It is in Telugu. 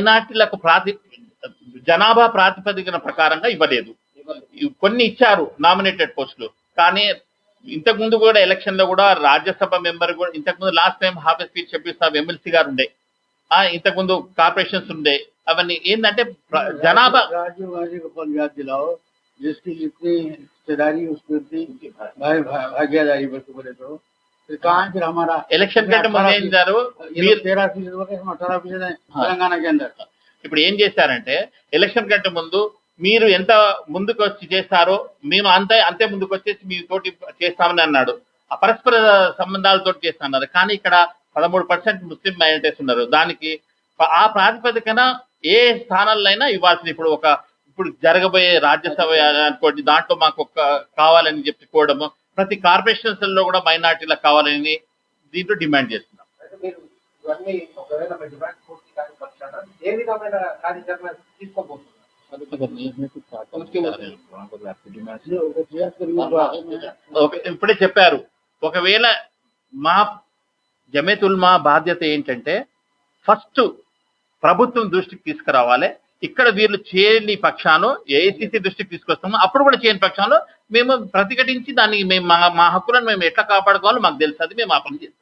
మైనార్టీలకు జనాభా ప్రాతిపదికన ప్రకారంగా ఇవ్వలేదు. కొన్ని ఇచ్చారు నామినేటెడ్ పోస్టులు, కానీ ఇంతకు ముందు కూడా ఎలక్షన్ లో కూడా రాజ్యసభ మెంబర్ కూడా ఇంతకు ముందు last time Hafeez Peer Shafi Saab MLC గారు ఉండే, ఇంతకు ముందు కార్పొరేషన్స్ ఉండే. అవన్నీ ఏంటంటే జనాభా राजीव गांधी को फल याद दिलाओ जिसकी जितनी हिस्सेदारी उसकी उतनी भागीदारी बच्चों बोले तो कहाँ फिर हमारा ఎలక్షన్ కంటే ముందు ఏం చేశారు, 13% वगैरह 18% है तेलंगाना के अंदर. ఇప్పుడు ఏం చేశారంటే ఎలక్షన్ కంటే ముందు మీరు ఎంత ముందుకు వచ్చి చేస్తారో మేము అంతే ముందుకు వచ్చేసి మీ తోటి చేస్తామని అన్నాడు. ఆ పరస్పర సంబంధాలతో చేస్తున్నారు. కానీ ఇక్కడ 13% ముస్లిం మైనారిటీస్ ఉన్నారు. దానికి ఆ ప్రాతిపదికన ఏ స్థానాల్లో అయినా ఇవ్వాల్సింది. ఇప్పుడు జరగబోయే రాజ్యసభ అనుకోండి, దాంట్లో మాకు కావాలని చెప్పుకోవడము, ప్రతి కార్పొరేషన్స్ లో కూడా మైనారిటీలకు కావాలని దీంట్లో డిమాండ్ చేస్తున్నాం. ఇప్పుడే చెప్పారు. ఒకవేళ మా జమీయత్ ఉలమా బాధ్యత ఏంటంటే ఫస్ట్ ప్రభుత్వం దృష్టికి తీసుకురావాలి. ఇక్కడ వీళ్ళు చేయని పక్షాన ఏఐసిసి దృష్టికి తీసుకొస్తాము. అప్పుడు కూడా చేయని పక్షంలో మేము ప్రతిఘటించి దాన్ని మేము మా హక్కులను మేము ఎట్లా కాపాడుకోవాలో మాకు తెలుసు. అది మేము ఆ పని చేస్తాం.